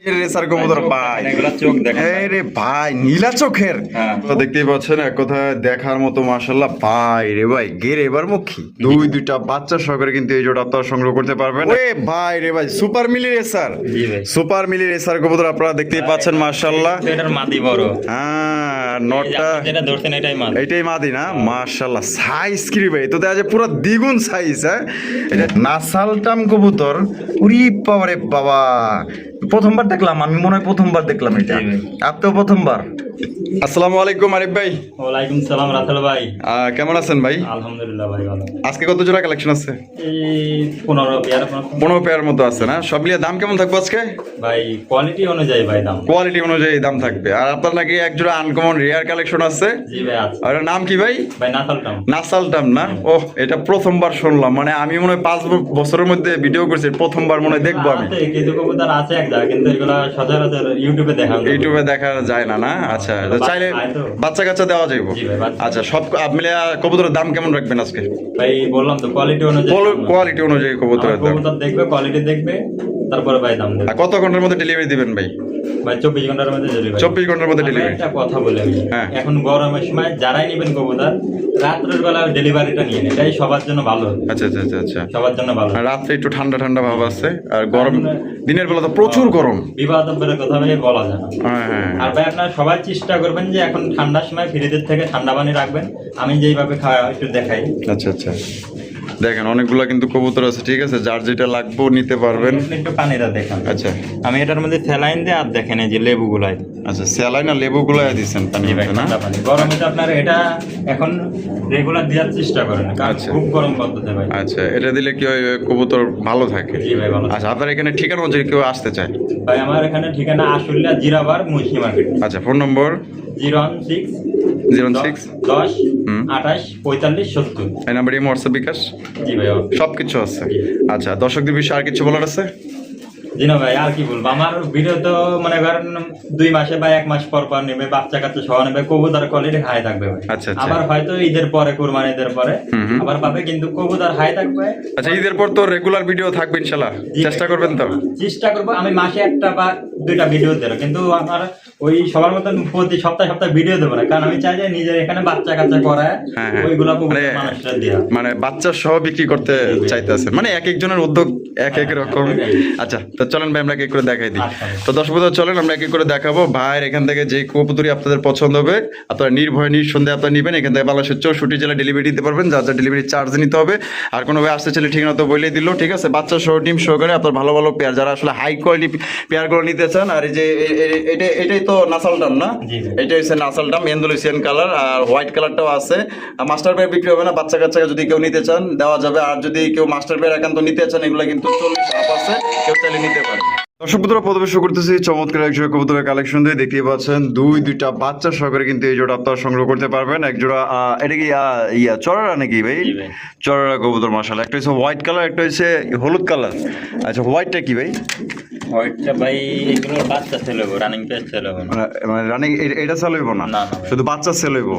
Racer কবুতর ভাই, চোখ দেখেন এই রে ভাই নীলা চোখের তো দেখতেই পাচ্ছেন, এক কথায় দেখার মতো মাশাআল্লাহ ভাই রে ভাই, গের এবার মুখী দুইটা বাচ্চা সহকারে কিন্তু এই জোড়া আপনারা সংগ্রহ করতে পারবেন। ওরে ভাই রে ভাই, সুপার মিলি রেসার, জি ভাই। সুপার মিলি রেসার কবুতর আপনারা দেখতেই পাচ্ছেন মাশাআল্লাহ। এটার মাদি বড়, হ্যাঁ নটটা যেটা ধরছেন এটাই মাদি। এইটাই মাদি না, মাশাআল্লাহ সাইজ কি রে ভাই, তো দেখা যায় পুরো দ্বিগুণ সাইজ। হ্যাঁ এটা নাসালটাম কবুতর, উরি বাবারে বাবা, প্রথমবার দেখলাম আমি, মনে হয় প্রথমবার দেখলাম এটা, আপনিও প্রথমবার। আসসালামু আলাইকুম আরিফ ভাই। ওয়ালাইকুম সালাম রাসেল ভাই। কেমন আছেন ভাই? আলহামদুলিল্লাহ ভাই ভালো। আজকে কত জোড়া কালেকশন আছে? এই 15 পেয়ার 15 পেয়ার মতো আছে না? সব মিলিয়ে দাম কেমন থাকবে আজকে? ভাই কোয়ালিটি অনুযায়ী ভাই দাম। কোয়ালিটি অনুযায়ী দাম থাকবে। আর আপনার নাকি এক জোড়া আনকমন রেয়ার কালেকশন আছে? জি ভাই আছে। আর এর নাম কি ভাই? ভাই নাসালটাম। নাসালটাম না? ওহ, এটা প্রথমবার শুনলাম, মানে আমি মনে হয় 5 বছরের মধ্যে ভিডিও করছি, প্রথমবার মনে হয় দেখবো আমি। আছে কিছু কবুতর আছে এক জায়গায়, কিন্তু এগুলা সচরাচর ইউটিউবে দেখা যায় না। ইউটিউবে দেখা যায় না, না? আচ্ছা, তো চাইলে বাচ্চা কাচ্চা দেওয়া যাইব। জি ভাই, বাচ্চা। আচ্ছা, সব মিলিয়ে কবুতরের দাম কেমন রাখবেন আজকে? ভাই বললাম তো কোয়ালিটি অনুযায়ী। কোয়ালিটি অনুযায়ী কবুতরের দাম। কবুতর দেখবে, কোয়ালিটি দেখবে, তারপরে ভাই দাম দেবে। আর কত ঘন্টার মধ্যে ডেলিভারি দিবেন ভাই? ভাই 24 ঘন্টার মধ্যে ডেলিভারি। 24 ঘন্টার মধ্যে আমি ডেলিভারি। একটা কথা বলে আমি, হ্যাঁ। এখন গরমের সময় যারাই নেবেন কবুতর, রাত্রের বেলা ডেলিভারিটা নিয়ে নেন, এটাই সবার জন্য ভালো হবে। আচ্ছা আচ্ছা আচ্ছা আচ্ছা। সবার জন্য ভালো। আর রাত্রে একটু ঠান্ডা ঠান্ডা ভাব আছে, আর গরম দিনের বেলা তো প্রচুর গরম। বিবাদবের কথা ভাই বলা যায় না। হ্যাঁ হ্যাঁ আর ভাই আপনারা সবাই চেষ্টা করবেন যে এখন ঠান্ডার সময় ফ্রিজের থেকে ঠান্ডা পানি রাখবেন। আমি যেইভাবে খাওয়া একটু দেখাই। আচ্ছা আচ্ছা। দেখেন অনেকগুলা কিন্তু কবুতর আছে, ঠিক আছে, যার যেটা লাগবে নিতে পারবেন। একটু পানিটা দেখান। আচ্ছা আমি এটার মধ্যে স্যালাইন দিয়ে আর দেখেন এই যে লেবু গুলাই। আচ্ছা, স্যালাইন আর লেবু গুলো দিচ্ছেন পানি না? ঠান্ডা পানি গরমে তো আপনার এটা এখন রেগুলার দেওয়ার চেষ্টা করেন, কারণ আচ্ছা। খুব গরম পদ্ধতি ভাই। আচ্ছা, এটা দিলে কি হয়, কবুতর ভালো থাকে? জি ভাই ভালো। আচ্ছা, আপনার এখানে ঠিকানা যদি কেউ আসতে চায়? ভাই আমার এখানে ঠিকানা আশুলিয়া জিরাবার মুন্সি মার্কেট। আচ্ছা, ফোন নম্বর 016 06 10 28 45 70। এই নাম্বারে হোয়াটসঅ্যাপ বিকাশ জি ভাই সবকিছু আছে। আচ্ছা, দর্শকদের বিষয়ে আর কিছু বলার আছে? জি না ভাই, আর কি বলবো, আমার ভিডিও তো মনে করেন 2 মাসে বা 1 মাস পর পর নেবে, বাচ্চা কাচ্চা সহ নেবে, কবুতর কোয়ালিটি হাই থাকবে ভাই। আচ্ছা আচ্ছা। আবার হয়তো ঈদের পরে, কুরবানি ঈদের পরে আবার পাবে, কিন্তু কবুতর হাই থাকবে। আচ্ছা, ঈদের পর তো রেগুলার ভিডিও থাকবে ইনশাআল্লাহ, চেষ্টা করবেন তো? চেষ্টা করবো আমি মাসে 1টা বা 2টা ভিডিও দেবো, কিন্তু আমার ওই সবার মতন প্রতি সপ্তাহে সপ্তাহে ভিডিও দেবো না, কারণ আমি চাই যে নিজের এখানে বাচ্চা কাচ্চা করায় ওইগুলা মানুষরা দেওয়া, মানে বাচ্চা সহ বিক্রি করতে চাইতেছে, মানে এক একজনের উদ্যোগ এক এক রকম। আচ্ছা, তো চলেন ভাই আমরা এক এক করে দেখাই দিই। তো দর্শক বন্ধুরা চলেন আমরা এক এক করে দেখাবো। ভাইয়ের এখান থেকে যে কবুতরই আপনাদের পছন্দ হবে আপনারা নির্ভয়ে নিঃসন্দেহে আপনারা নেবেন। এখান থেকে বাংলাদেশের 64 জেলা ডেলিভারি দিতে পারবেন, যার যা ডেলিভারি চার্জ নিতে হবে। আর কোনো ভাই আসতে চাইলে ঠিকানা তো বলেই দিল, ঠিক আছে। বাচ্চা সহ ডিম সহকারে আপনার ভালো ভালো পেয়ার, যারা আসলে হাই কোয়ালিটি পেয়ারগুলো নিতে চান। আর এই যে এটাই তো নাসালটাম না? এটা হচ্ছে নাসালটাম, এন্ডোনেশিয়ান কালার, আর হোয়াইট কালারটাও আছে। মাস্টার পেয়ার বিক্রি হবে না, বাচ্চা কাচ্চা যদি কেউ নিতে চান দেওয়া যাবে। আর যদি কেউ মাস্টার পেয়ার একান্ত নিতে চান, এগুলো কিন্তু 40 আপ আছে, কেউ চাইলে নিতে পারে। দর্শক বন্ধুরা প্রথমে শুরু করতেছি চমৎকার এক জোড়া কবুতরের কালেকশন দিয়ে। দেখতেই পাচ্ছেন দুইটা বাচ্চা সহকারে কিন্তু এই জোড়া আপনারা সংগ্রহ করতে পারবেন। এক জোড়া এটা কি চড়ারা নাকি ভাই? চড়ারা কবুতর মাশাআল্লাহ। একটা হচ্ছে হোয়াইট কালার, একটা হচ্ছে হলুদ কালার। আচ্ছা, হোয়াইটটা কি ভাই? হোয়াইটটা ভাই এগুলো বাচ্চা সেল হইব, রানিং পেয়ার সেল হইব না। মানে রানিং এটা সেল হইব না? শুধু বাচ্চা সেল হইব।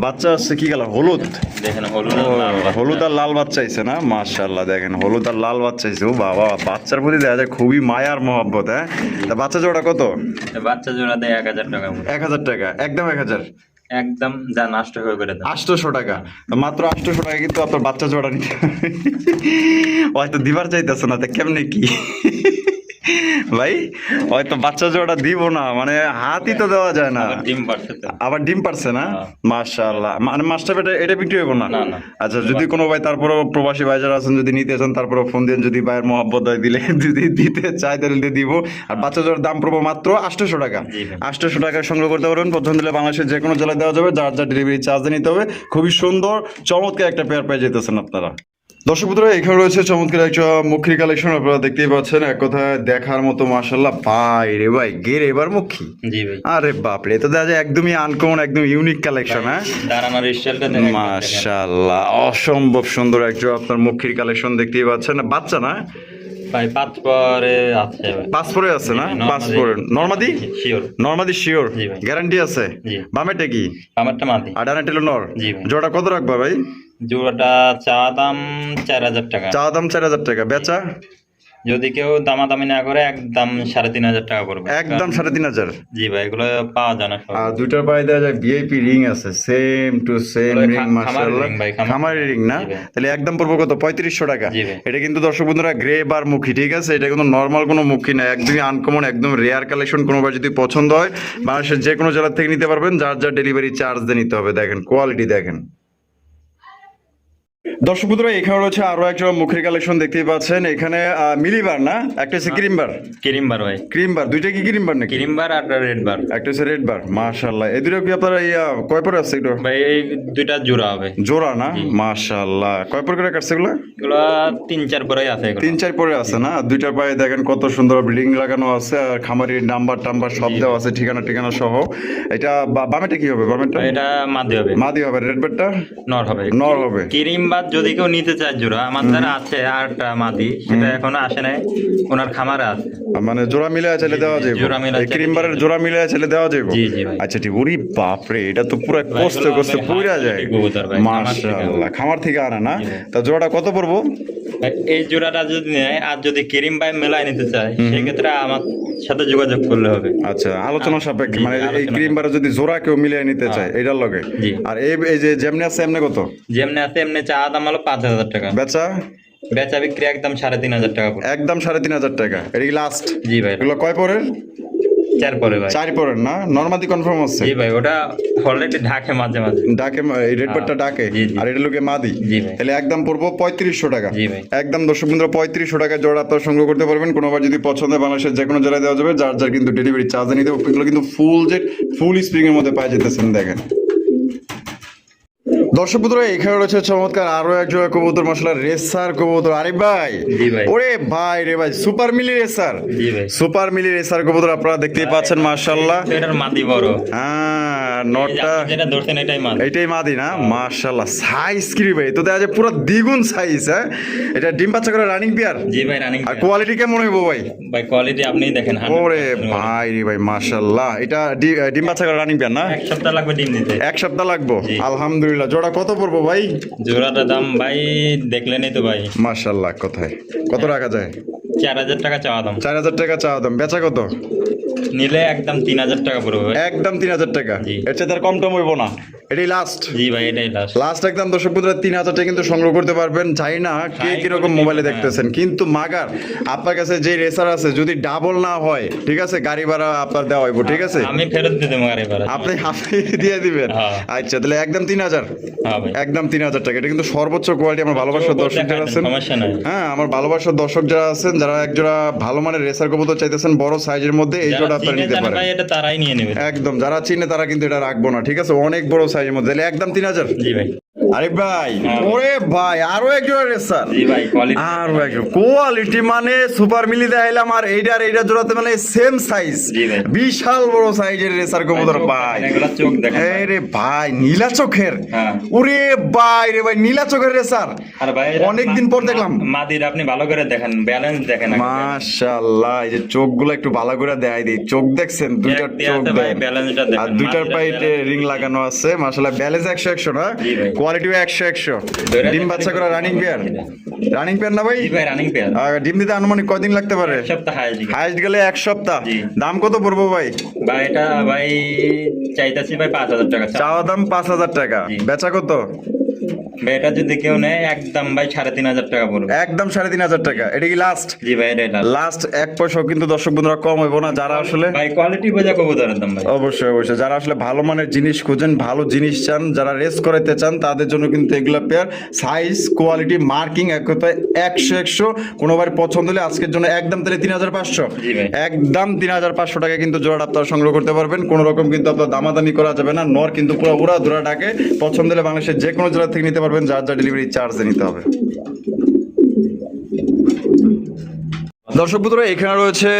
বাচ্চা আছে কি কালার? হলুদ। দেখেন হলুদ হলুদ আর লাল বাচ্চা আইছে না? মাশাআল্লাহ, দেখেন হলুদ আর লাল বাচ্চা আইছে। ও বাবা, বাচ্চার প্রতি দেখা যায় খুবই মায়ার মহব্বত। হ্যাঁ, তা বাচ্চা জোড়া কত? বাচ্চা জোড়া দেয় 1000 টাকা। 1000 টাকা একদম? 1000 একদম যা নষ্ট হয়ে করে দেন 800 টাকা, মাত্র 800 টাকা কিন্তু আপনার বাচ্চা জোড়া নিতে হয়তো দিবার চাইতেছে না, তা কেমনে কি ভাই? হয়তো বাচ্চা জোড়া দিব না, মানে হাতই তো দেওয়া যায় না। ডিম পারছে তো, আবার ডিম পারছে না? মাশাআল্লাহ। মানে মাস্টার এটা বিক্রি হইব না? আচ্ছা, যদি কোনো ভাই তারপরে প্রবাসী ভাই যারা আছেন যদি নিতে চান, তারপরে ফোন দিন, যদি ভাইয়ের মহব্বত হয় দিলে, যদি দিতে চাই তাহলে দিয়ে দিব। আর বাচ্চা জোড়ার দাম পড়বো মাত্র 800 টাকা। 800 টাকায় সংগ্রহ করতে পারবেন। পছন্দ হলে বাংলাদেশের যে কোনো জেলায় দেওয়া যাবে, যার যা ডেলিভারি চার্জ নিতে হবে। খুবই সুন্দর চমৎকার একটা পেয়ার পেয়ে যেতেছেন আপনারা। দর্শক বন্ধুরা এখানে রয়েছে চমৎকার একটা মুখী কালেকশন, আপনারা দেখতেই পাচ্ছেন। এক কথায় দেখার মতো মাশাআল্লাহ ভাই রে ভাই, গের এবার মুখী। জি ভাই। আরে বাপ রে, তো দেখা যায় একদমই আনকমন, একদম ইউনিক কালেকশন। হ্যাঁ দাঁড়ানোর স্টাইলটা দেখেন মাশাআল্লাহ, অসম্ভব সুন্দর একজন আপনার মুখীর কালেকশন দেখতেই পাচ্ছেন। বাচ্চা না ভাই? 5 পরে আছে। 5 পরে আছে না? 5 পরে নরমাদি শিওর? নরমাদি শিওর, গ্যারান্টি আছে? বামেটা কি? বামেরটা মাদি, আর ডানাটা হলো নর। জি ভাই। জোড়া কত রাখবা ভাই? জোড়াটা চা দাম 4000 টাকা। চা দাম 4000 টাকা, বেচা যদি কেউ দামাদামি না করে একদম 3,500 টাকা পড়বে। একদম 3,500। জি ভাই, এগুলো পাওয়া যায় না সব। আর দুইটার পায়ে দেওয়া যায় ভিআইপি রিং আছে, সেম টু সেম ওগুলো রিং, খামারের মাশাআল্লাহ ring ভাই, খামারের রিং না? জি ভাই। তাহলে একদম পড়বো কত? 3500 টাকা। জি ভাই। এটা কিন্তু দর্শক বন্ধুরা গ্রে বার মুখী, ঠিক আছে? এটা কিন্তু নর্মাল কোনো মুখী না, একদমই আনকমন, একদম রেয়ার কালেকশন। কোনোবার যদি পছন্দ হয় বাংলাদেশের যে কোনো জেলা থেকে নিতে পারবেন, যার যার ডেলিভারি চার্জ দিয়ে নিতে হবে। দেখেন কোয়ালিটি দেখেন। দর্শক বন্ধুরা এখানে রয়েছে আরো একটা মুখের কালেকশন, দেখতেই পাচ্ছেন। এখানে মিলিবার না, একটা হচ্ছে ক্রিমবার। ক্রিমবার ভাই, ক্রিমবার দুইটা কি ক্রিমবার নাকি? ক্রিমবার আর রেড বার। একটা হচ্ছে রেড বার, মাশাআল্লাহ। এই দুটো কি আপনার কয় পরে আছে? একটু ভাই এই দুইটা জোড়া হবে। জোড়া না? মাশাআল্লাহ। কয় পর করে কাটছে এগুলো? এগুলো 3-4 পরেই আছে এগুলো। 3-4 পরে আছে না? দুইটার পায়ে দেখেন কত সুন্দর বিল্ডিং লাগানো আছে, আর খামারির নাম্বার টাম্বার সব দেওয়া আছে, ঠিকানা সহ। এটা বামেটা কি হবে? বামেটা এটা মাদি হবে। মাদি হবে, রেড বারটা নর হবে। নর হবে। ক্রিমবার যদি কেউ নিতে চায় জোড়া, আমার দ্বারা আছে আরটা মাদি, সেটা এখনো আসে নাই, ওনার খামারে আছে। মানে জোড়া মিলে চাইলে দেওয়া যাবে? জোড়া মিলায় এই ক্রিমবারের জোড়া মিলে চাইলে দেওয়া যাবে? জি জি ভাই। আচ্ছা ঠিক। ওরে বাপরে, এটা তো পুরো কষ্ট কষ্ট পুরা যায়। মাশাআল্লাহ, খামার থেকে আনা না? তা জোড়াটা কত পড়বো? এই জোড়াটা যদি নেয়, আর যদি ক্রিম বাই মেলায় নিতে চায়, সেক্ষেত্রে আমার সাথে যোগাযোগ করলে হবে। আচ্ছা, আলোচনা সাপেক্ষে, জি, মানে এই আলোচনা ক্রিম বারে যদি জোড়া কেউ মিলিয়ে নিতে চায় এটার লগে। জি। আর এই যে যেমনি আছে এমনি কত? যেমনি আছে এমনি চা দাম হলো 5,000 টাকা। বেচা বেচা বিক্রি একদম 3,500 টাকা পড়ে। একদম 3,500 টাকা। এটা কি লাস্ট? জি ভাই। এগুলো কয় পরের? 4 পরে ভাই। 4 পরের না? নরমাদি কনফার্ম আছে? জি ভাই, ওটা অলরেডি ঢাকে মাঝে মাঝে ডাকে, এই রেড বারটা ডাকে, জি, জি। আর এটা লোকে মাদি। জি ভাই। তাহলে একদম পড়বো 3500 টাকা। জি ভাই। একদম দর্শক বন্ধুরা 3500 টাকা জোড়া আপনারা সংগ্রহ করতে পারবেন। কোনোবার যদি পছন্দ হয় বাংলাদেশের যে কোনো জেলায় দেওয়া যাবে, যার যার কিন্তু ডেলিভারি চার্জ নিতে হবে। এগুলো কিন্তু ফুল স্প্রিং এর মধ্যে পাওয়া যেতেছেন, দেখেন। দর্শক বন্ধুরা এখানে রয়েছে চমৎকার আরো এক জোড়া কবুতর, মাশাআল্লাহ রেসার কবুতর। আরে ভাই, জি ভাই। ওরে ভাই রে ভাই, সুপার মিলি রেসার। জি ভাই। সুপার মিলি রেসার কবুতর আপনারা দেখতেই পাচ্ছেন, মাশাআল্লাহ। এটার মাদি বড়। হ্যাঁ, নটটা যেটা ধরছেন এটাই মাদি। এইটাই মাদি না? মাশাআল্লাহ, সাইজ কি রে ভাই, তো দেখা যায় পুরো দ্বিগুণ সাইজ। হ্যাঁ, এটা ডিম বাচ্চা করে রানিং পেয়ার। জি ভাই, রানিং। আর কোয়ালিটি কেমন হইব ভাই? ভাই কোয়ালিটি আপনিই দেখেন। ওরে ভাই রে ভাই, মাশাআল্লাহ। এটা ডিম বাচ্চা করে রানিং পেয়ার না? 1 সপ্তাহ লাগবে ডিম দিতে। 1 সপ্তাহ লাগবো? জি। আলহামদুলিল্লাহ। জোড়া কত পড়বো ভাই? জোড়াটার দাম ভাই দেখলেনই তো ভাই। মাশাআল্লাহ। কোথায় কত রাখা যায়? 4,000 টাকা চাওয়া দাম। 4,000 টাকা চাওয়া দাম। বেচা কত? নিলে একদম 3,000 টাকা পড়বে ভাই। একদম 3,000 টাকা। জি। এর চেয়ে তার কম টম হইব না? এটাই লাস্ট? জি ভাই, এটাই লাস্ট। লাস্ট একদম দর্শক বন্ধুরা 3,000 টাকা কিন্তু সংগ্রহ করতে পারবেন। চাই না কে কিরকম মোবাইলে দেখতেছেন, কিন্তু মাগার আপনার কাছে যে রেসার আছে যদি ডাবল না হয়, ঠিক আছে, গাড়ি ভাড়া আপনার দেওয়া হইব, ঠিক আছে? আমি ফেরত দিতে গাড়ি ভাড়া। আপনি দিয়ে দিবেন? হ্যাঁ। আচ্ছা, তাহলে একদম 3,000। হ্যাঁ ভাই। একদম 3,000 টাকা। এটা কিন্তু সর্বোচ্চ কোয়ালিটি। আমার ভালোবাসার দর্শক যারা আছেন, সমস্যা নাই। হ্যাঁ, আমার ভালোবাসার দর্শক যারা আছেন, যারা একজোড়া ভালো মানের রেসার কবুতর চাইতেছেন বড় সাইজের মধ্যে, এই জোড়া আপনারা নিতে পারেন। ভাই এটা তারাই নিয়ে নেবে। একদম যারা চিনে তারা কিন্তু এটা রাখবো না, ঠিক আছে? অনেক বড় সাইজের মধ্যে। তাহলে একদম 3,000। জি ভাই। আরে ভাই, ওরে ভাই, আরো একজোড়া রেসার। জি ভাই, কোয়ালিটি আরো একজোড়া কোয়ালিটি, মানে সুপার মিলি দেখাইলাম, আর এইটা জোড়াতে মানে সেম সাইজ। জি ভাই। বিশাল বড় সাইজের রেসার কবুতর ভাই। এগুলা চোখ দেখেন ভাই। আরে ভাই, নীলা চোখের। হ্যাঁ। ওরে ভাই রে ভাই, নীলা চোখের রেসার। আর ভাই অনেকদিন পর দেখলাম। মাদির আপনি ভালো করে দেখেন, ব্যালেন্স দেখেন। মাশাআল্লাহ, এই যে চোখগুলো একটু ভালো করে দেখাই দিই। চোখ দেখছেন? দুইটার চোখ ভাই, দেখেন। ব্যালেন্সটা দেখেন। আর দুইটার পাইতে রিং লাগানো আছে, মাশাআল্লাহ। ব্যালেন্স 100 না? জি ভাই। কোয়ালিটিও 100। ডিম বাচ্চা করা রানিং পেয়ার। রানিং পেয়ার না ভাই? জি ভাই, রানিং পেয়ার। আর ডিম দিতে আনুমানিক কয়দিন লাগতে পারে? 1 সপ্তাহ হাইজি। হাইস্ট গেলে 1 সপ্তাহ। জি। দাম কত পড়বো ভাই? ভাই এটা ভাই চাইতাছি ভাই 5,000 টাকা। চাওয়া দাম 5,000 টাকা। জি। বেচা কত? ভাই এটা যদি কেউ নেয় একদম ভাই 3,500 টাকা পড়বে। একদম 3,500 টাকা। এটা কি লাস্ট? জি ভাই, এটা লাস্ট। 1 পয়সাও কিন্তু দর্শক বন্ধুরা কম হইব না। যারা আসলে ভাই কোয়ালিটি বোঝা কবুতরের দাম ভাই। অবশ্যই যারা আসলে ভালো মানের জিনিস খুঁজেন, ভালো জিনিস চান, যারা রেস করাইতে চান, তাদের জন্য কিন্তু এগুলা পেয়ার। সাইজ, কোয়ালিটি, মার্কিং এক কথায় 100। কোনোবার পছন্দ হলে আজকের জন্য একদম তাহলে 3,500। জি ভাই। একদম 3,500 টাকা কিন্তু জোড়াটা আপনারা সংগ্রহ করতে পারবেন। কোনো রকম কিন্তু আপনার দামাদামি করা যাবে না। নর কিন্তু পুরো উড়া ধরা ডাকে। পছন্দ হলে বাংলাদেশের যে কোনো জেলা থেকে নিতে পারবেন, যার যা ডেলিভারি চার্জ নিতে হবে। দর্শক বন্ধুরা এখানে রয়েছে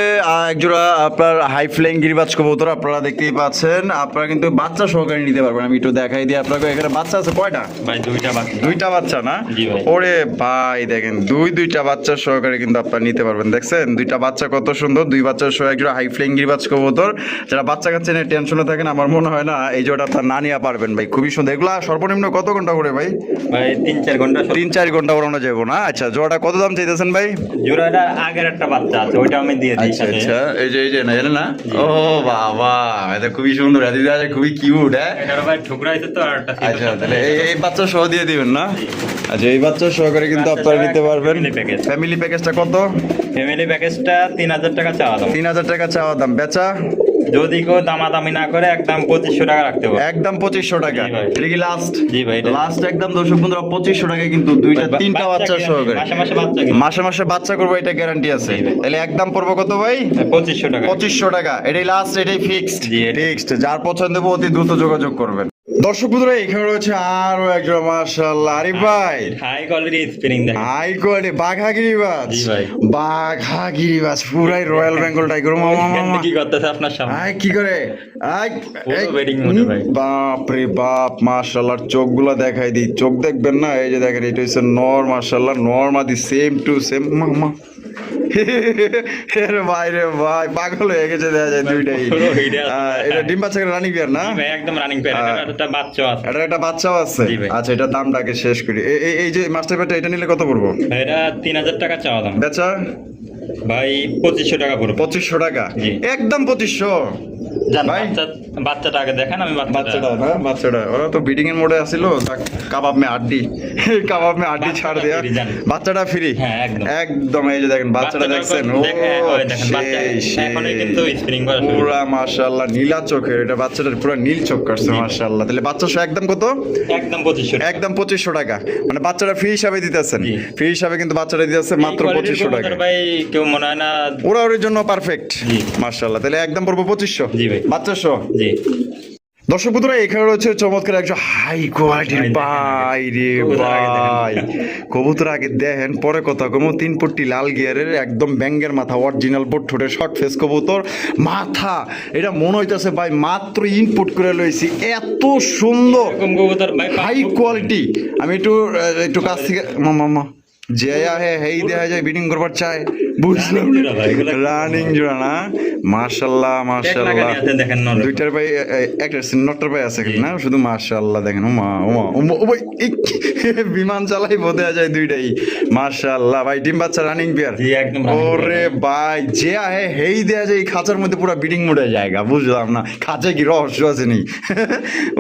একজোড়া আপনার হাই ফ্লাইং গিরিবাজ কবুতর, আপনারা দেখতেই পাচ্ছেন। আপনারা কিন্তু বাচ্চা সহকারে নিতে পারবেন। আমি একটু দেখাই দিই আপনাকে। এখানে বাচ্চা আছে কয়টা ভাই? দুইটা বাচ্চা না? জি ভাই। ওরে ভাই দেখেন দুইটা বাচ্চা সহকারে কিন্তু আপনারা নিতে পারবেন। দেখছেন দুইটা বাচ্চা কত সুন্দর, দুই বাচ্চার সহ একজোড়া হাই ফ্লাইং গিরিবাজ কবুতর। যারা বাচ্চা কাচ্চা নিয়ে টেনশনে থাকেন, আমার মনে হয় না এই জোড়া আপনার না নিয়ে পারবেন ভাই। খুবই সুন্দর। এগুলা সর্বনিম্ন কত ঘন্টা করে ভাই? ভাই 3-4 ঘন্টা। 3-4 ঘন্টা ওড়ানো যাবো না? আচ্ছা জোড়াটা কত দাম চাইতেছেন ভাই? জোড়াটা আগের একটা বাচ্চা আছে, ওইটা আমি দিয়ে দিই সাথে। আচ্ছা এই যে না জানেন না? ও বাবা এটা খুবই সুন্দর, খুবই কিউট। হ্যাঁ এটা ভাই ঠুকরা আছে তো, আর একটা আচ্ছা তাহলে এই বাচ্চা সহ দিয়ে দিবেন না? আচ্ছা এই বাচ্চা সহকারে কিন্তু আপনারা নিতে পারবেন। ফ্যামিলি প্যাকেজটা কত? ফ্যামিলি প্যাকেজটা 3000 টাকা চাওয়া দাম। 3000 টাকা চাওয়া দাম। বেচা যদি কেউ দামাদামি না করে একদম 2500 টাকা রাখতে পারবে। একদম 2500 টাকা। জি ভাই। এটা কি লাস্ট? জি ভাই লাস্ট একদম। দর্শক বন্ধুরা 2500 টাকায় কিন্তু দুইটা তিনটা বাচ্চা সহকারে মাসে মাসে বাচ্চা কিনে। মাসে বাচ্চা করবো, এটা গ্যারান্টি আছে। জি ভাই। তাহলে একদম পড়বো কত ভাই? 2500 টাকা। 2500 টাকা। এটাই লাস্ট, এটাই ফিক্সড। জি, এটাই। ফিক্সড। যার পছন্দ হবে অতি দ্রুত যোগাযোগ করবেন। দর্শক বন্ধুরা এখানে রয়েছে আরো একজন মাশাআল্লাহ। আরে ভাই হাই কোয়ালিটি স্পিনিং দেখেন। হাই কোয়ালিটি বাঘা গিরিবাজ। জি ভাই। বাঘা গিরিবাজ পুরাই রয়্যাল বেঙ্গল টাইগার। মামা কি করতেছে আপনার সামনে? আই কি করে আই পুরো wedding mode এ ভাই। বাপ রে বাপ মাশাআল্লাহ। চোখগুলো দেখাই দিই, চোখ দেখবেন না? এই যে দেখেন এটা হচ্ছে নর। মাশাআল্লাহ নর মাদি সেম টু সেম। মামা রে ভাই রে ভাই পাগল হয়ে গেছে দেখা যায় দুইটাই। পুরো হিডে আছে। এটা ডিম বাচ্চা রানিং বিয়ার না? জি ভাই একদম রানিং পেয়ার। এটা একটা বাচ্চা আছে। এটা একটা বাচ্চাও আছে। জি ভাই। আচ্ছা এটা দামটাকে শেষ করি। এই যে মাস্টার পেয়ারটা এটা নিলে কত পড়বো? এটা 3000 টাকা চাওয়া দাম। বেচা ভাই 2500 টাকা পড়বে। 2500 টাকা। জি। একদম 2500 জান ভাই। বাচ্চাটা আগে দেখেন। আমি বাচ্চাটা না বাচ্চাটা ওরা তো ব্রিডিং এর মোডে আছিল। কাবাব মে আড্ডি কাবাব মে আড্ডি ছাড় দেয়া। free জান। বাচ্চাটা ফ্রি। হ্যাঁ একদম। একদম এই যে দেখেন বাচ্চাটা দেখছেন। ও ওই দেখেন বাচ্চা এখনই কিন্তু স্প্রিং করা শুরু। পুরা মাশাআল্লাহ নীলা চোখের। এটা বাচ্চাটার পুরো নীল চোখ করছে মাশাআল্লাহ। তাহলে বাচ্চা সহ একদম কত? একদম 2500 টাকা। একদম 2500 টাকা। মানে বাচ্চাটা ফ্রি হিসাবে দিতেছেন। জি। ফ্রি হিসাবে কিন্তু বাচ্চাটা দিতেছে মাত্র 2500 টাকা। ভাই কেউ মনে হয় না। ওরা ওর জন্য পারফেক্ট। জি। মাশাআল্লাহ। তাহলে একদম পড়বো 2500। জি ভাই। বাচ্চা সহ। জি। দর্শক বন্ধুরা এখানে রয়েছে চমৎকার একজন হাই কোয়ালিটির ভাই রে ভাই। কবুতর আগে দেখেন পরে কথা কমো। 3 পট্টি লাল গিয়ারের একদম ব্যাঙ্গের মাথা, অরিজিনাল বোট ঠোঁটের শর্ট ফেস কবুতর। মাথা এটা মনে হইতেছে ভাই মাত্র ইনপুট করে লইছি, এত সুন্দর এরকম কবুতর ভাই হাই কোয়ালিটি। আমি একটু কাছ থেকে মামা যে হেই দেখা যায় বিডিং করবার চায়। বুঝলাম রানিং জোড়া না? মাশাআল্লাহ মাশাআল্লাহ। দেখেন নর দুইটার ভাই একটা নটটার ভাই আছে না? শুধু মাশাআল্লাহ দেখেন। ওমা ওমা ওমা ও ভাই বিমান চালাই বোধ যায় দুইটাই। মাশাআল্লাহ ভাই ডিম বাচ্চা রানিং বিয়ার। জি একদম running ওরে ভাই যে আহে হেই দেয়া যায় খাঁচার মধ্যে পুরো বিডিং মোডে জায়গা। বুঝলাম না খাঁচায় কি রহস্য আছে নি?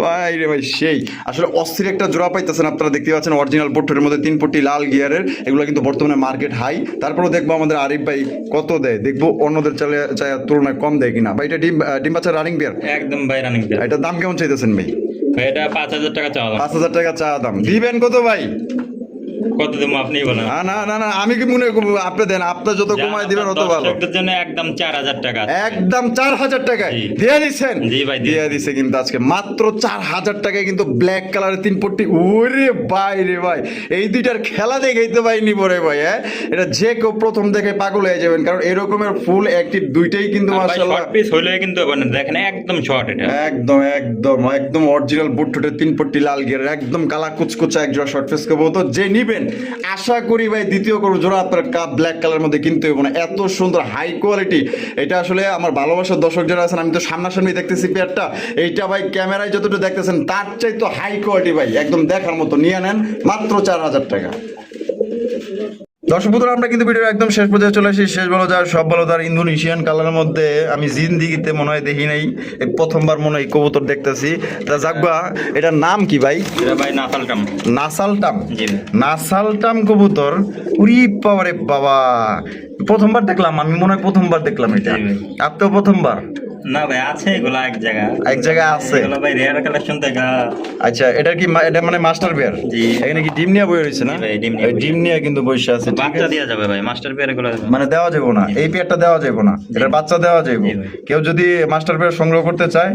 ভাই রে ভাই সেই আসলে অস্থির একটা জোড়া পাইতেছেন আপনারা। দেখতে পাচ্ছেন অরিজিনাল পোর্টের মধ্যে 3 পট্টি লাল গিয়ারের। এগুলো কিন্তু বর্তমানে মার্কেট হাই। তারপরেও দেখবো আমাদের আরিফ ভাই কত দেয়, দেখবো অন্যদের তুলনায় কম দেয় কিনা। ভাই এটা ডিম বাচ্চা রানিং বিয়ার। একদম ভাই রানিং পেয়ার। এটার দাম কেমন চাইতেছেন ভাই? ভাই এটা 5000 টাকা চাওয়া দাম। 5000 টাকা চা দাম। দিবেন কত ভাই? কত দেবো আপনিই বলেন। না আমি কি মনে করবো আপনি দেন। আপনার যত কমায় দিবেন অত ভালো। দর্শকদের জন্য একদম 4000 টাকা। একদম 4000 টাকায় জি। দিয়ে দিচ্ছেন? জি ভাই দিয়ে দিছে কিন্তু আজকে মাত্র 4000 টাকায় কিন্তু ব্ল্যাক কালারের 3 পট্টি। ওরে ভাই রে ভাই এই দুইটার খেলা দেখাই তো ভাই নিবো রে ভাই। হ্যাঁ এটা যে কেউ প্রথম দেখে পাগল হয়ে যাবেন, কারণ এরকমের ফুল অ্যাক্টিভ দুইটাই কিন্তু মাশাআল্লাহ। শর্ট পিস হইলে কিন্তু হবে না, দেখেন একদম শর্ট এটা। একদম একদম একদম অরিজিনাল বুট ঠোঁটের 3 পট্টি লাল গিয়ারের একদম কালা কুচকুচা এক জোড়া শর্ট ফেস কবুতর। যে নিবেন আশা করি ভাই দ্বিতীয় কোনো জোড়া আপনার কাপ ব্ল্যাক কালার মধ্যে কিনতে হবে না। এত সুন্দর হাই কোয়ালিটি। এটা আসলে আমার ভালোবাসার দর্শক যারা আছেন, আমি তো সামনাসামনি দেখতেছি পেয়ারটা। এইটা ভাই ক্যামেরায় যতটুকু দেখতেছেন তার চাই তো হাই কোয়ালিটি ভাই, একদম দেখার মতো। নিয়ে নেন মাত্র 4000 টাকা। দর্শক বন্ধুরা আমরা কিন্তু ভিডিও একদম শেষ পর্যায়ে চলে আসি। শেষ বলো যার সব বলো তার ইন্দোনেশিয়ান কালারের মধ্যে আমি জিন্দিগিতে মনে হয় দেখি নাই, এই প্রথমবার মনে হয় কবুতর দেখতেছি। তা যাকবা এটার নাম কি ভাই? এটা ভাই নাসালটাম। নাসালটাম। জি নাসালটাম কবুতর। উরি বাবারে বাবা প্রথমবার দেখলাম আমি, মনে হয় প্রথমবার দেখলাম এটা। জি ভাই। আপনিও প্রথমবার? না ভাই আছে এগুলা এক জায়গায়। এক জায়গায় আছে এগুলা ভাই রেয়ার কালেকশন থেকে। আচ্ছা এটা কি এটা মানে মাস্টার পেয়ার? জি। এখানে কি ডিম নিয়ে বই রয়েছে না? জি ভাই, ডিম নিয়ে এই ডিম নিয়ে কিন্তু বসে আছে। ঠিক বাচ্চা আছে দেওয়া যাবে ভাই, মাস্টার পেয়ার এগুলো মানে দেওয়া যাবে না, এই পেয়ারটা দেওয়া যাবে না, এটার বাচ্চা দেওয়া যাবে। জি ভাই। কেউ যদি মাস্টার পেয়ার সংগ্রহ করতে চায়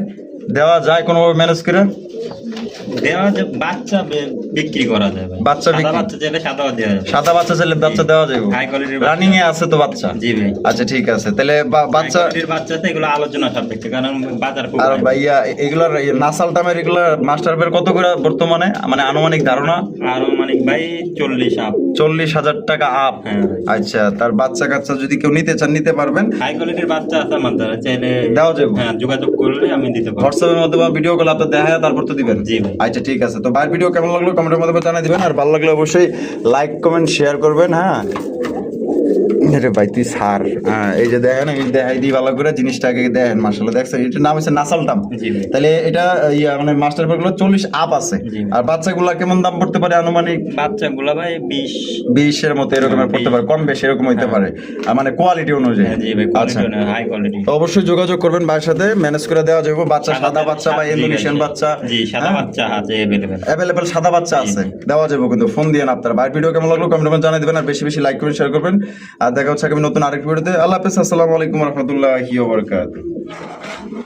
দেওয়া যায় কোনোভাবে ম্যানেজ করে? দেওয়া যে বাচ্চা বিক্রি করা যায় ভাই। বাচ্চা সাদা বিক্রি? বাচ্চা চাইলে সাদাও দেওয়া যাবে। সাদা বাচ্চা চাইলে বাচ্চা দেওয়া যাবে? হাই কোয়ালিটির রানিং এ আছে তো বাচ্চা? জি ভাই। আচ্ছা ঠিক আছে, তাহলে বাচ্চা বাচ্চা আছে, এগুলো আলোচনা সাপেক্ষে, কারণ বাজার খুব আর নাই। ভাইয়া এগুলার নাসাল টামের এগুলা মাস্টার বের কত করে বর্তমানে, মানে আনুমানিক ধারণা? আর মানে ভাই 40 আপ। 40,000 টাকা আপ? হ্যাঁ। আচ্ছা, তার বাচ্চা কাচ্চা যদি কেউ নিতে চান নিতে পারবেন? হাই কোয়ালিটির বাচ্চা আছে আমার দ্বারা, চাইলে দেওয়া যাবে? হ্যাঁ, যোগাযোগ করলে আমি দিতে পারবো। হোয়াটসঅ্যাপের মধ্যে বা ভিডিও কল আপনার দেখা তারপর তো দিবেন? জি ভাই। আচ্ছা ঠিক আছে, তো ভাইয়ের ভিডিও কেমন লাগলো কমেন্টের মধ্যে জানিয়ে দিবেন, আর ভালো লাগলে অবশ্যই লাইক কমেন্ট শেয়ার করবেন। হ্যাঁ আরে ভাই তুই সার, হ্যাঁ এই যে দেখেন, এই দেখাই দিই ভালো করে জিনিসটাকে দেখেন, মাশাআল্লাহ দেখছেন, এটার নাম হচ্ছে নাসালটাম। জি ভাই। তাহলে এটা মানে মাস্টার পেয়ারগুলো 40 আপ আছে। জি। আর বাচ্চাগুলা কেমন দাম পড়তে পারে আনুমানিক? বাচ্চাগুলা ভাই 20 20 এর মতো এরকম পড়তে পারে, কম বেশি এরকম হইতে পারে, আর মানে কোয়ালিটি অনুযায়ী। জি ভাই, আচ্ছা, কোয়ালিটি হাই কোয়ালিটি। তো অবশ্যই যোগাযোগ করবেন ভাইয়ের সাথে, ম্যানেজ করে দেওয়া যাবে। বাচ্চা সাদা বাচ্চা বা ইন্দোনেশিয়ান বাচ্চা? জি, সাদা বাচ্চা আছে अवेलेबल। অ্যাভেলেবল সাদা বাচ্চা আছে, দেওয়া যাবে, কিন্তু ফোন দিয়ে না। আপনার ভাইয়ের ভিডিও কেমন লাগলো কমেন্ট করে জানিয়ে দিবেন, আর বেশি বেশি লাইক করবেন, শেয়ার করবেন। আর দেখা হচ্ছে আগামী নতুন আরেক ভিডিওতে। আল্লাহ হাফেজ, আসসালামু আলাইকুম রহমতুল্লাহি ওয়া বারাকাতুহু।